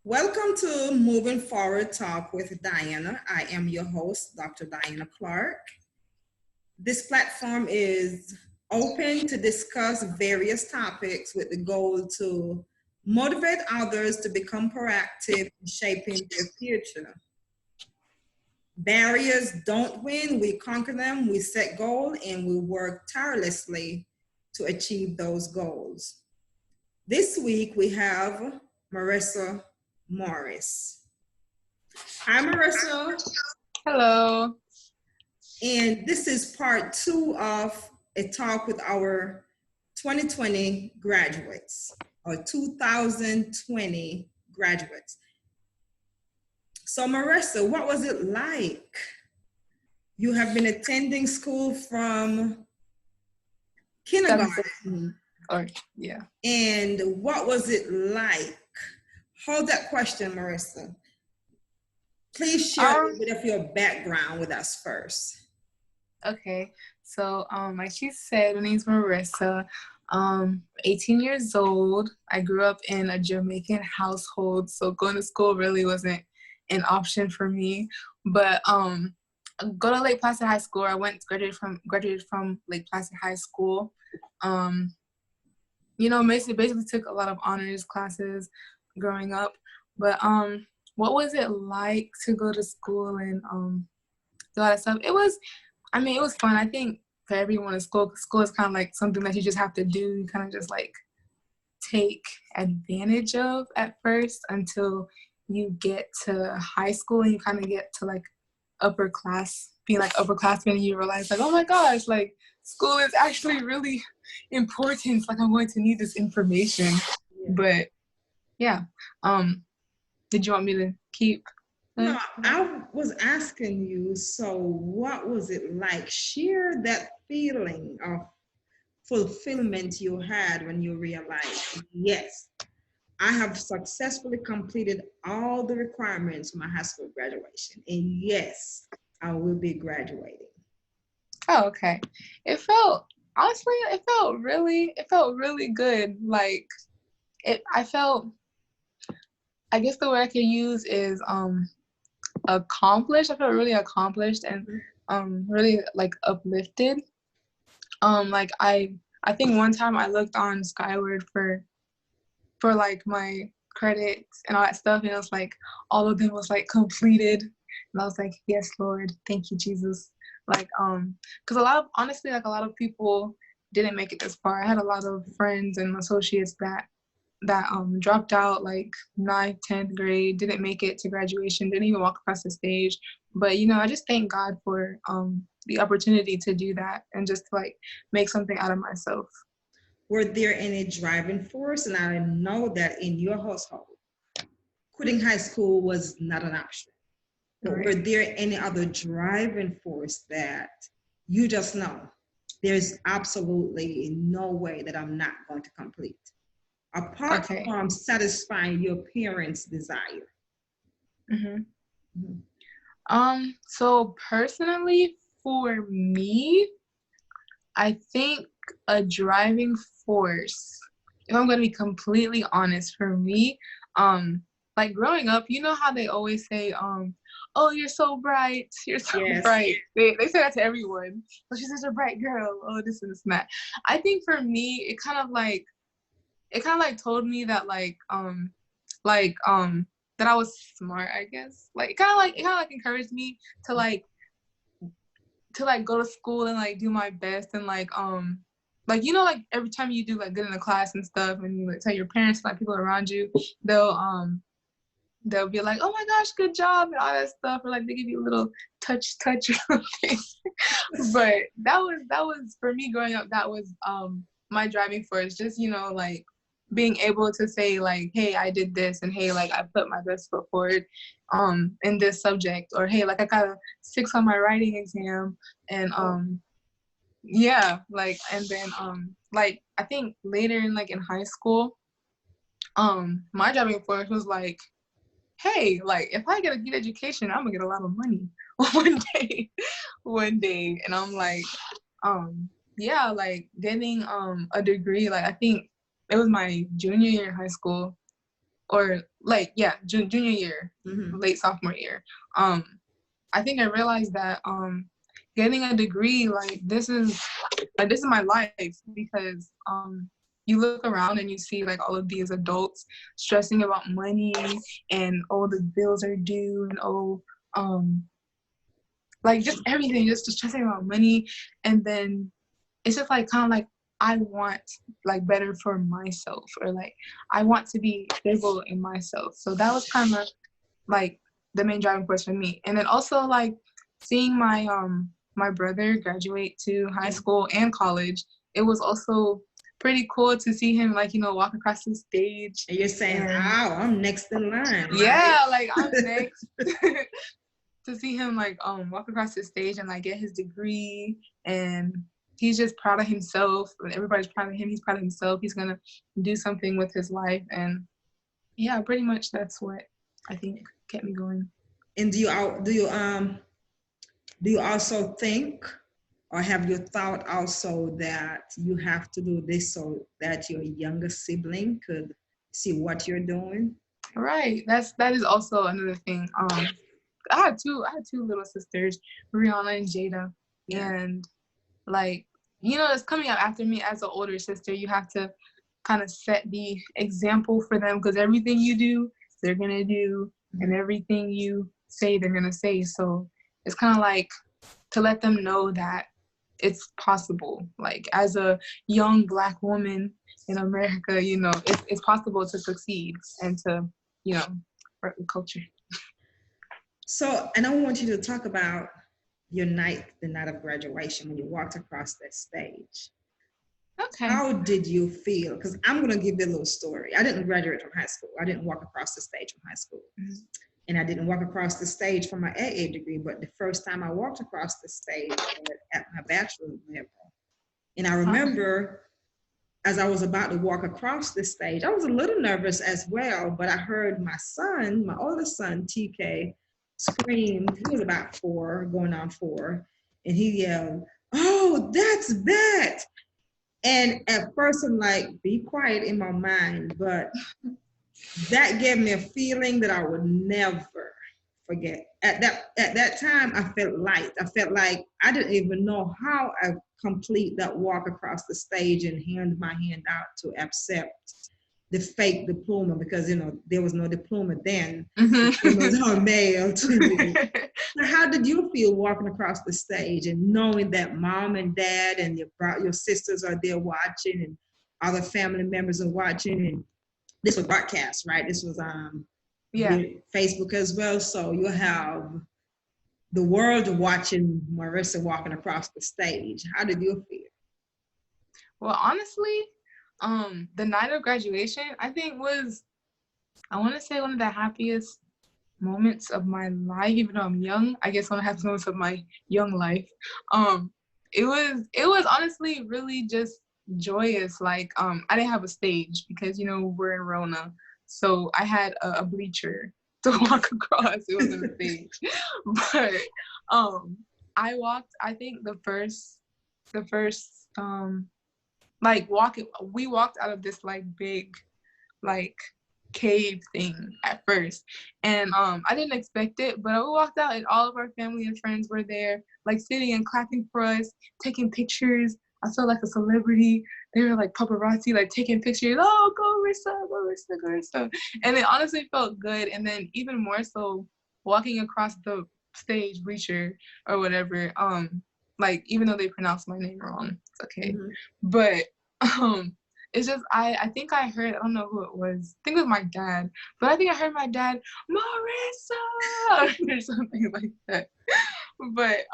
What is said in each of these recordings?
Welcome to Moving Forward Talk with Diana. I am your host, Dr. Diana Clark. This platform is open to discuss various topics with the goal to motivate others to become proactive in shaping their future. Barriers don't win, we conquer them, we set goals, and we work tirelessly to achieve those goals. This week we have Marrissa Morris. Hi, Marrissa. Hello. And this is part two of a talk with our 2020 graduates or 2020 graduates. So, Marrissa, what was it like? You have been attending school from kindergarten. Yeah. And what was it like? Hold that question, Marrissa. Please share a little bit of your background with us first. Okay. So, like she said, my name's Marrissa. 18 years old. I grew up in a Jamaican household, so going to school really wasn't an option for me. But go to Lake Placid High School. I graduated from Lake Placid High School. Basically took a lot of honors classes growing up. But what was it like to go to school and do all that stuff? It was fun. I think for everyone, school is kind of like something that you just have to do. You kind of just like take advantage of at first until you get to high school and you kind of get to like being like upperclassmen, and you realize like, oh my gosh, like school is actually really important. Like I'm going to need this information. Yeah. But yeah. Did you want me to keep? No, I was asking you, so what was it like? Share that feeling of fulfillment you had when you realized, yes, I have successfully completed all the requirements for my high school graduation. And yes, I will be graduating. Oh, okay. It felt really good. Like I guess the word I could use is accomplished. I felt really accomplished and really like uplifted. Like I think one time I looked on Skyward for like my credits and all that stuff, and it was like all of them was like completed, and I was like, yes, Lord, thank you, Jesus. Like because a lot of people didn't make it this far. I had a lot of friends and associates that dropped out like 9th, 10th grade, didn't make it to graduation, didn't even walk across the stage. But I just thank God for the opportunity to do that and just to like make something out of myself. Were there any driving force? And I know that in your household, quitting high school was not an option. But right. Were there any other driving force that you just know there's absolutely no way that I'm not going to complete? Apart from satisfying your parents' desire. So personally, for me, I think a driving force, if I'm going to be completely honest, for me, like growing up, you know how they always say, oh, you're so bright, bright. They say that to everyone. Oh, she's such a bright girl. Oh, this and this and that. I think for me, it kind of like told me that that I was smart, I guess. Like it kind of like encouraged me to go to school and like do my best and like every time you do like good in the class and stuff and you like tell your parents, like people around you, they'll be like, oh my gosh, good job and all that stuff, or like they give you a little touch or something. But that was for me growing up, that was my driving force, just like being able to say like, hey, I did this, and hey, like I put my best foot forward in this subject, or hey, like I got a 6 on my writing exam, and like, and then like I think later in high school, my driving force was like, hey, like if I get a good education, I'm gonna get a lot of money one day. And I'm like, like getting a degree, like I think it was my junior year in high school. or like, yeah, junior year, Mm-hmm. late sophomore year. I think I realized that getting a degree, this is my life, because you look around and you see like all of these adults stressing about money, and all the bills are due, and like just everything, just stressing about money. And then it's just like kind of like, I want like better for myself, or like I want to be stable in myself. So that was kind of like the main driving force for me. And then also like seeing my brother graduate to high school and college, it was also pretty cool to see him, like, walk across the stage. And you're saying, And "Oh, I'm next in line." yeah, Right? like I'm next. To see him like walk across the stage and like get his degree, and he's just proud of himself, and everybody's proud of him, he's proud of himself, he's gonna do something with his life. And yeah, pretty much that's what I think kept me going. And do you also think, or have you thought also that you have to do this so that your younger sibling could see what you're doing? Right, that is also another thing. I had two little sisters, Rihanna and Jada. Yeah. And like, it's coming up after me as an older sister. You have to kind of set the example for them, because everything you do, they're gonna do, and everything you say, they're gonna say. So it's kind of like to let them know that it's possible. Like, as a young Black woman in America, it's possible to succeed and to, work with culture. So, and I want you to talk about the night of graduation, when you walked across that stage. Okay. How did you feel? Because I'm going to give you a little story. I didn't graduate from high school. I didn't walk across the stage from high school. Mm-hmm. And I didn't walk across the stage for my AA degree, but the first time I walked across the stage at my bachelor's level. And I remember as I was about to walk across the stage, I was a little nervous as well, but I heard my son, my oldest son, TK, screamed. He was about 4, going on 4, and he yelled, "Oh, that's Bet!" And at first I'm like, be quiet in my mind, but that gave me a feeling that I would never forget. At that time, I felt light. I felt like I didn't even know how I complete that walk across the stage and hand my hand out to accept the fake diploma, because there was no diploma then. Mm-hmm. It was all mailed to you. So how did you feel walking across the stage and knowing that mom and dad and your sisters are there watching, and other family members are watching, and this was broadcast, right? This was Yeah. Facebook as well. So you have the world watching Marrissa walking across the stage. How did you feel? Well, honestly, the night of graduation, I think was, I want to say, one of the happiest moments of my life, even though I'm young. I guess one of the happiest moments of my young life. It was honestly really just joyous. Like, I didn't have a stage because, we're in Rona. So I had a bleacher to walk across. It wasn't a stage. But I walked, I think the first like we walked out of this like big like cave thing at first, and I didn't expect it, but we walked out and all of our family and friends were there, like sitting and clapping for us, taking pictures. I felt like a celebrity. They were like paparazzi, like taking pictures. Oh, go Rissa, go Rissa, go Rissa. And it honestly felt good. And then even more so, walking across the stage bleacher or whatever, like, even though they pronounced my name wrong, it's okay. Mm-hmm. But it's just, I think I heard, I don't know who it was. I think it was my dad. But I think I heard my dad, Marrissa, or something like that. But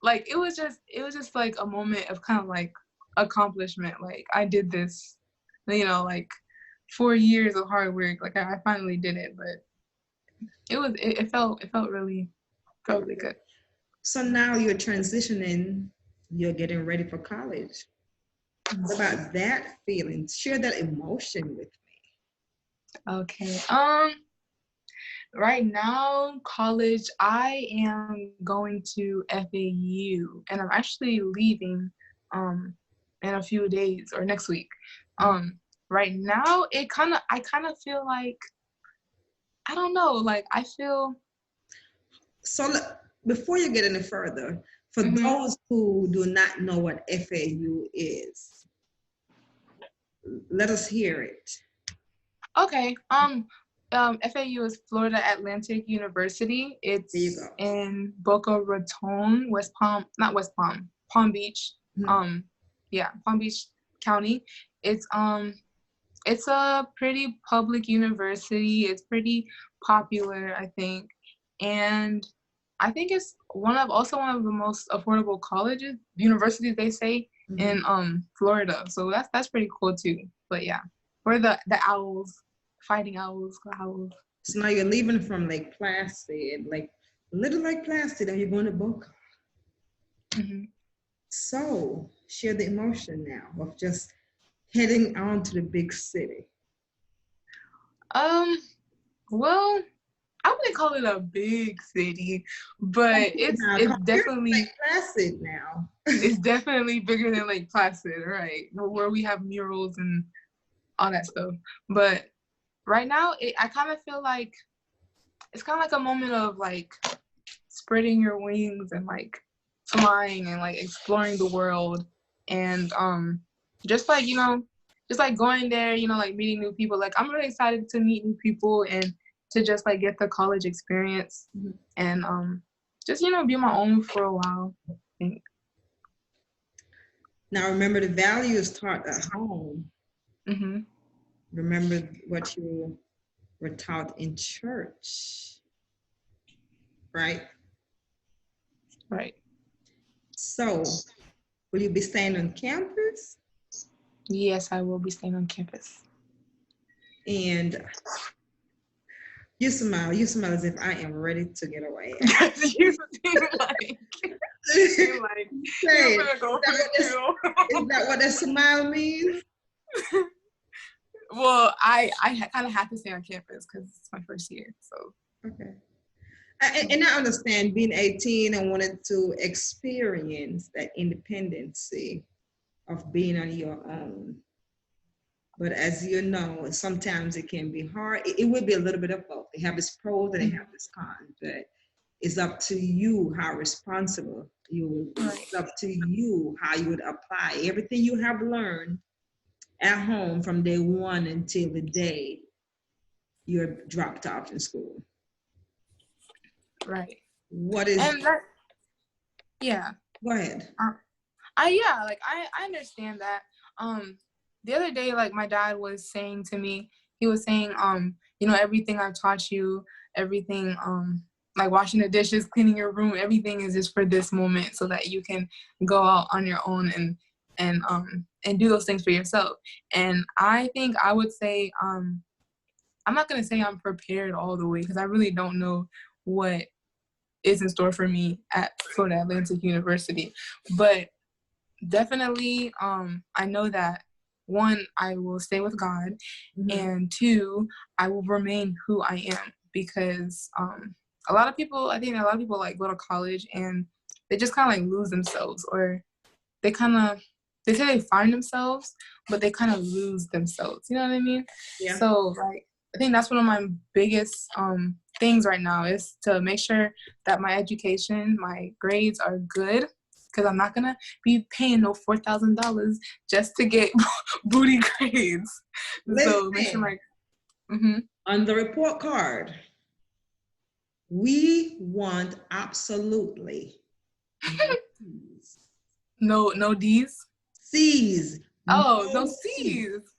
like it was just like a moment of kind of like accomplishment. Like, I did this, like 4 years of hard work. Like, I finally did it. But it felt really good. So now you're transitioning, you're getting ready for college. What about that feeling? Share that emotion with me. Okay. Right now, college, I am going to FAU, and I'm actually leaving in a few days or next week. right now, I kind of feel like, I don't know, like I feel. So before you get any further, for those who do not know what FAU is, let us hear it. Okay. FAU is Florida Atlantic University. There you go. It's in Boca Raton, Palm Beach. Palm Beach County. It's a pretty public university. It's pretty popular, I think, and I think it's one of the most affordable universities they say in Florida. So that's pretty cool too. But yeah, we're the owls, fighting owls, owls. So now you're leaving from Lake Placid, like Little Lake Placid, and you're going to Boca. So share the emotion now of just heading on to the big city. Well, I wouldn't call it a big city, but it's definitely Lake Placid now. It's definitely bigger than Lake Placid, right? Where we have murals and all that stuff. But right now, I kind of feel like it's kind of like a moment of like spreading your wings and like flying and like exploring the world, and just like just like going there, like meeting new people. Like I'm really excited to meet new people and to just like get the college experience and just be my own for a while, I think. Now remember, the values taught at home. Remember what you were taught in church, right? Right. So, will you be staying on campus? Yes, I will be staying on campus. And you smile as if I am ready to get away. You seem like you're gonna go for the kill. Is that what that smile means? Well, I kind of have to stay on campus because it's my first year. So okay. And I understand being 18 and wanted to experience that independency of being on your own. But as you know, sometimes it can be hard. It would be a little bit of both. They have its pros and they have its cons. But it's up to you how responsible you. It's up to you how you would apply everything you have learned at home from day one until the day you're dropped off in school. Right. What is? Yeah. Go ahead. I understand that. The other day, like my dad was saying to me, he was saying, everything I've taught you, everything, like washing the dishes, cleaning your room, everything is just for this moment so that you can go out on your own and do those things for yourself. And I think I would say, I'm not going to say I'm prepared all the way because I really don't know what is in store for me at Florida Atlantic University. But definitely, I know that one, I will stay with God, and two, I will remain who I am because I think a lot of people like go to college and they just kind of like lose themselves, or they say they find themselves, but they kind of lose themselves. You know what I mean? Yeah. So like, I think that's one of my biggest things right now is to make sure that my education, my grades are good, because I'm not gonna be paying no $4,000 just to get booty grades. Listen, so make sure on the report card, we want absolutely no D's. C's. Oh, no C's.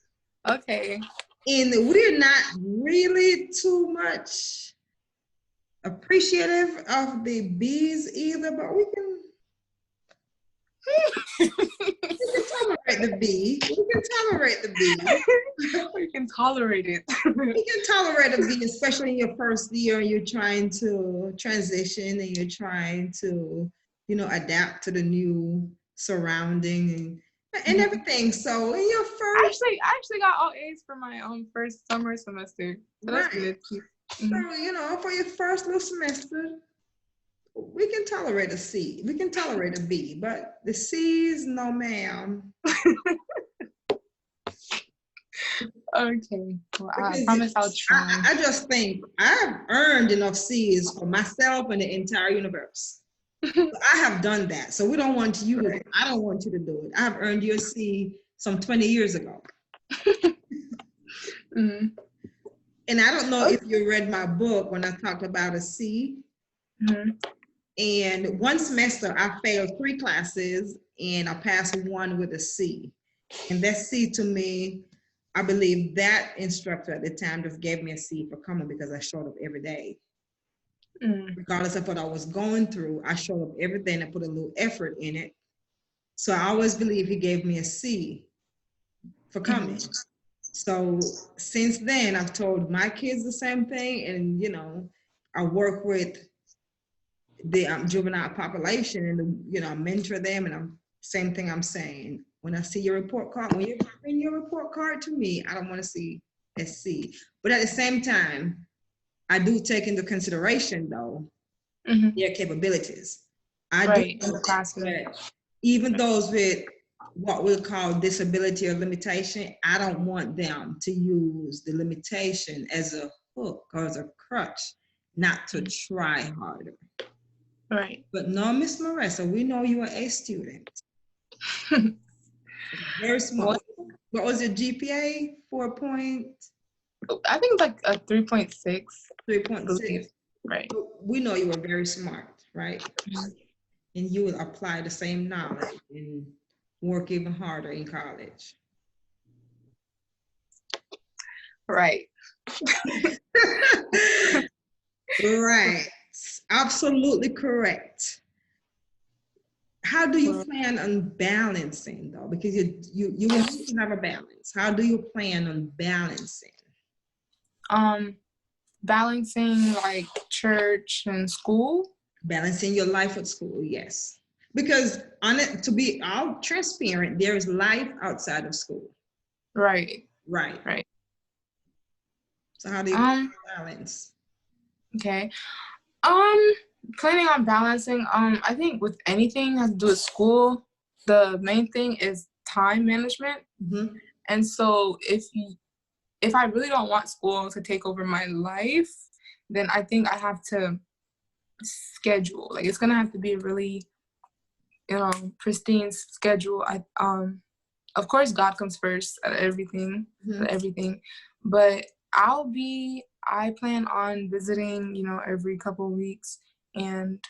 Okay. And we're not really too much appreciative of the B's either, but we can tolerate the B. We can tolerate the B. We can tolerate it. We can tolerate a B, especially in your first year and you're trying to transition and you're trying to, adapt to the new surrounding and everything. So in your first, I actually got all A's for my first summer semester. So that's good. So for your first little semester, we can tolerate a C. We can tolerate a B, but the C's, no, ma'am. Okay. Well, I Because promise I'll try. I just think I've earned enough C's for myself and the entire universe. So I have done that. So we don't want you to, I don't want you to do it. I've earned your C some 20 years ago. Mm-hmm. And I don't know if you read my book when I talked about a C. Mm-hmm. And one semester I failed 3 classes and I passed 1 with a C. And that C to me, I believe that instructor at the time just gave me a C for coming because I showed up every day. Regardless of what I was going through, I showed up every day and I put a little effort in it. So I always believe he gave me a C for coming. So since then, I've told my kids the same thing. And, you know, I work with the juvenile population and, you know, mentor them. And same thing I'm saying. When I see your report card, when you bring your report card to me, I don't want to see a C. But at the same time, I do take into consideration, though, their capabilities. I do In the classroom. even those with what we'll call disability or limitation, I don't want them to use the limitation as a hook or as a crutch, not to try harder. Right. But no, Miss Marrissa, we know you are a student. Very smart. What was your GPA? 4 point? I think like a 3.6. 3.6. Right. We know you were very smart, right? And you will apply the same knowledge and work even harder in college. Right. Right. Absolutely correct. How do you plan on balancing though? Because you need to have a balance. How do you plan on balancing? Balancing like church and school. Balancing your life with school, yes. Because on it, to be all transparent, there is life outside of school. Right. Right. So how do you balance? Okay. Planning on balancing. I think with anything that has to do with school, the main thing is time management. And so if I really don't want school to take over my life, then I think I have to schedule. Like it's gonna have to be a really, pristine schedule. Of course, God comes first at everything, but I plan on visiting, every couple of weeks and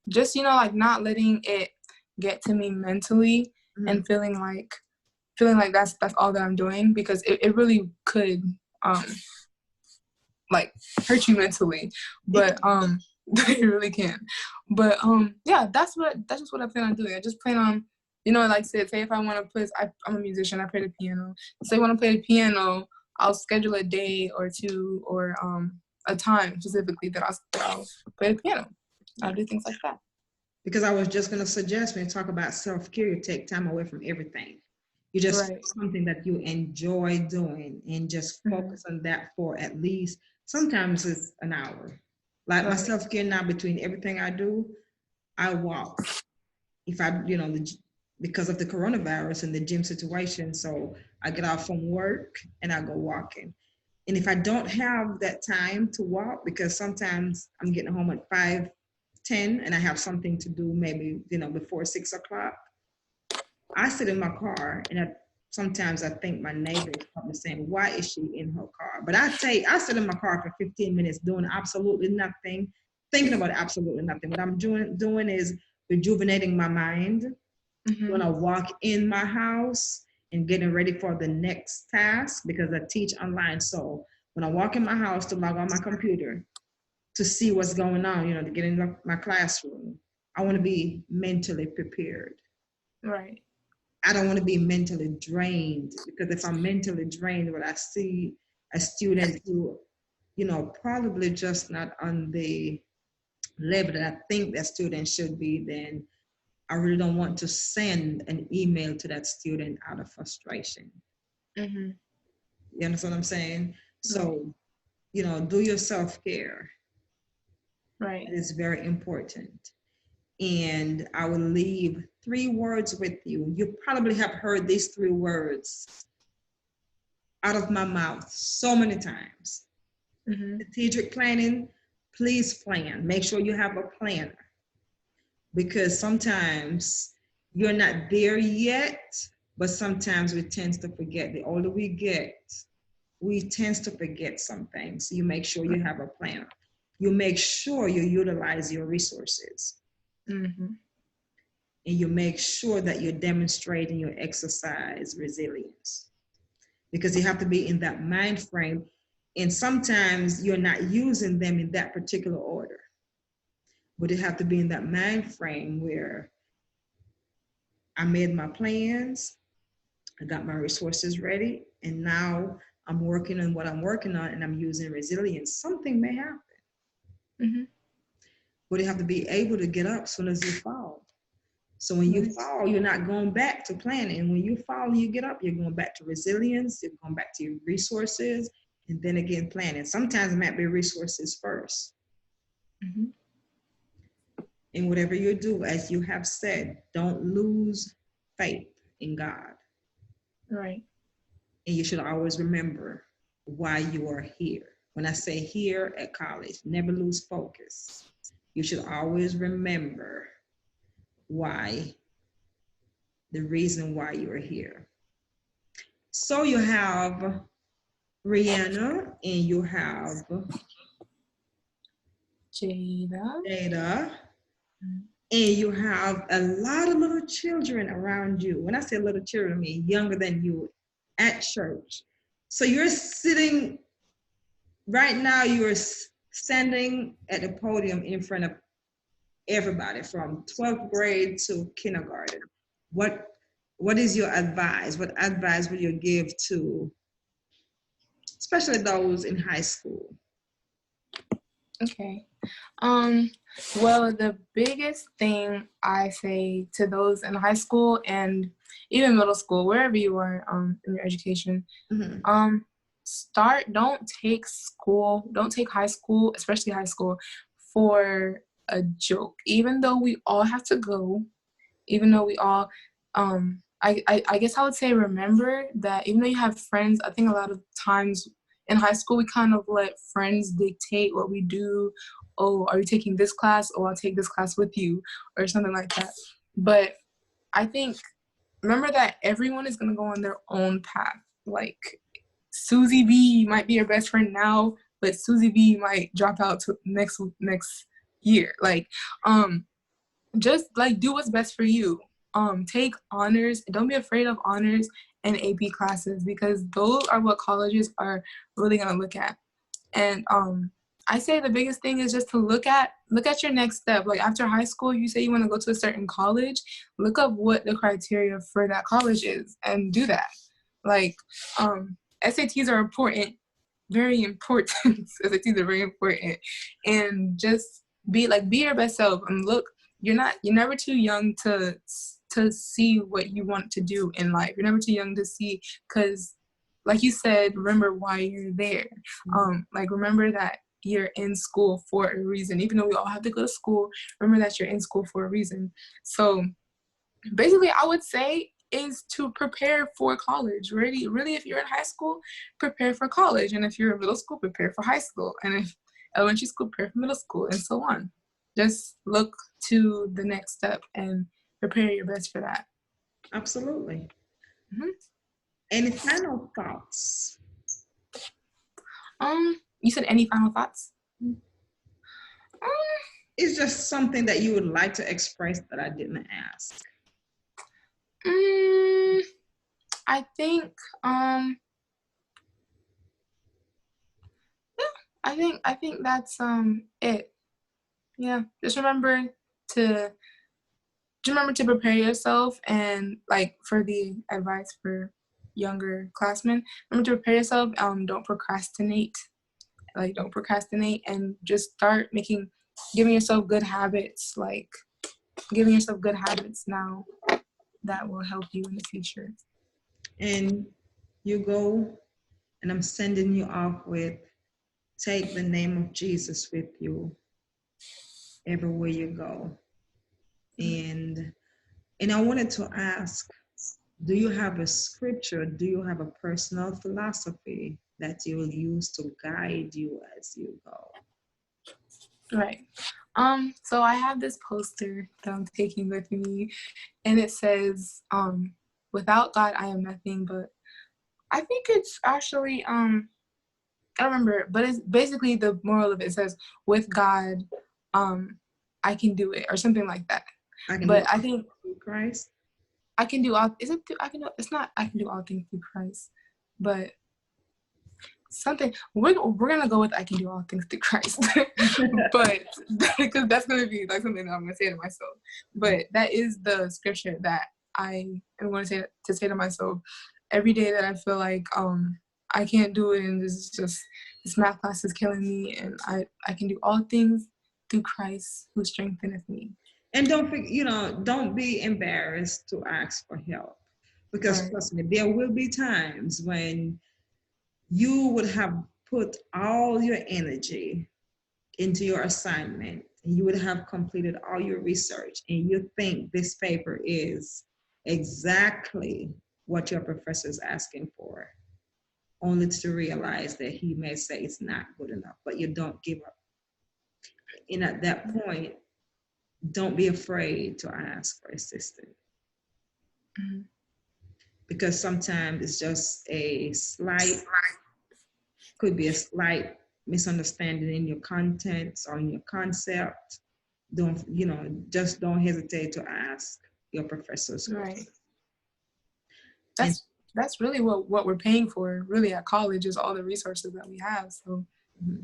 just, like not letting it get to me mentally and feeling like that's all that I'm doing, because it really could like hurt you mentally, but it really can. But yeah, that's just what I plan on doing. I just plan on, like say if I want to play, I'm a musician, I play the piano. So I want to play the piano, I'll schedule a day or two or a time specifically that I'll play the piano. I'll do things like that. Because I was just going to suggest, when you talk about self-care, you take time away from everything. You just something that you enjoy doing and just focus on that for at least, sometimes it's an hour. Like my self-care now, between everything I do, I walk. If I, because of the coronavirus and the gym situation, so I get off from work and I go walking. And if I don't have that time to walk, because sometimes I'm getting home at 5:10 and I have something to do maybe, before 6 o'clock, I sit in my car and sometimes I think my neighbor is probably saying, why is she in her car? But I sit in my car for 15 minutes doing absolutely nothing, thinking about absolutely nothing. What I'm doing is rejuvenating my mind. When I walk in my house and getting ready for the next task, because I teach online. So when I walk in my house to log on my computer to see what's going on, to get in my classroom, I want to be mentally prepared. Right. I don't want to be mentally drained, because if I'm mentally drained, when I see a student who, probably just not on the level that I think that student should be, then I really don't want to send an email to that student out of frustration. You understand what I'm saying? So, do your self-care. Right. That is very important. And I will leave 3 words with you. You probably have heard these 3 words. out of my mouth so many times. Strategic planning, please plan. Make sure you have a planner, because sometimes you're not there yet, but sometimes we tend to forget. The older we get, we tend to forget some things. So you make sure you have a planner. You make sure you utilize your resources. And you make sure that you're demonstrating your exercise resilience, because you have to be in that mind frame. And sometimes you're not using them in that particular order, but you have to be in that mind frame where I made my plans, I got my resources ready, and now I'm working on what I'm working on, and I'm using resilience. Something may happen, but you have to be able to get up as soon as you fall. So when you fall, you're not going back to planning. When you fall and you get up, you're going back to resilience, you're going back to your resources, and then again planning. Sometimes it might be resources first. And whatever you do, as you have said, don't lose faith in God. Right. And you should always remember why you are here. When I say here at college, never lose focus. You should always remember why, the reason why you are here. So you have Rihanna and you have Jada, and you have a lot of little children around you. When I say little children, I mean younger than you at church. So you're sitting, right now you're standing at the podium in front of everybody from 12th grade to kindergarten. What is your advice? What advice would you give to, especially those in high school? Okay. Well, the biggest thing I say to those in high school and even middle school, wherever you are in your education, don't take high school, especially high school, for a joke. Even though we all have to go, even though we all, I guess I would say, remember that even though you have friends, I think a lot of times in high school, we kind of let friends dictate what we do. Oh, are you taking this class? Oh, I'll take this class with you, or something like that. But I think, remember that everyone is going to go on their own path. Like, Susie B might be your best friend now, but Susie B might drop out to next year. Like, just like do what's best for you. Take honors. Don't be afraid of honors and AP classes, because those are what colleges are really gonna look at. And I say the biggest thing is just to look at your next step. Like after high school, you say you want to go to a certain college, look up what the criteria for that college is and do that. Like SATs are important, very important. SATs are very important. And just be your best self, and look, you're never too young to see what you want to do in life. You're never too young to see, because like you said, remember why you're there. Like remember that you're in school for a reason. Even though we all have to go to school, remember that you're in school for a reason. So basically I would say is to prepare for college. Really, if you're in high school, prepare for college. And if you're in middle school, prepare for high school. And if elementary school, prepare for middle school, and so on. Just look to the next step and prepare your best for that. Absolutely. Any final thoughts? You said any final thoughts? It's just something that you would like to express that I didn't ask. I think I think that's it. Yeah, just remember to prepare yourself, and like for the advice for younger classmen, remember to prepare yourself. Don't procrastinate. Don't procrastinate, and just start giving yourself good habits. Like giving yourself good habits now that will help you in the future. And you go, and I'm sending you off with, take the name of Jesus with you everywhere you go. And I wanted to ask, do you have a scripture? Do you have a personal philosophy that you will use to guide you as you go? Right. So I have this poster that I'm taking with me, and it says, without God I am nothing, but I think it's actually I don't remember, but it's basically the moral of it says, with God, I can do it, or something like that. I can But do I think through Christ. I can do all, is it, I can do, it's not, I can do all things through Christ, but something, we're going to go with I can do all things through Christ. But, because that's going to be like something that I'm going to say to myself. But that is the scripture that I am going to say to myself every day that I feel like, I can't do it, and this math class is killing me, and I can do all things through Christ who strengtheneth me. And don't be embarrassed to ask for help, because Right. trust me, there will be times when you would have put all your energy into your assignment, and you would have completed all your research, and you think this paper is exactly what your professor is asking for, only to realize that he may say it's not good enough, but you don't give up. And at that point, don't be afraid to ask for assistance. Mm-hmm. Because sometimes it's just could be a slight misunderstanding in your contents or in your concept. Just don't hesitate to ask your professors. Right. And That's really what we're paying for, really, at college, is all the resources that we have. So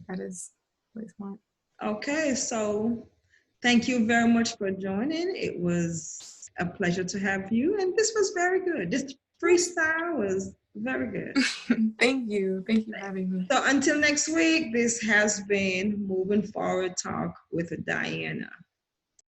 that is really smart. okay, so thank you very much for joining. It was a pleasure to have you, and this was very good. This freestyle was very good. Thank you for having me. So until next week, this has been Moving Forward Talk with Diana.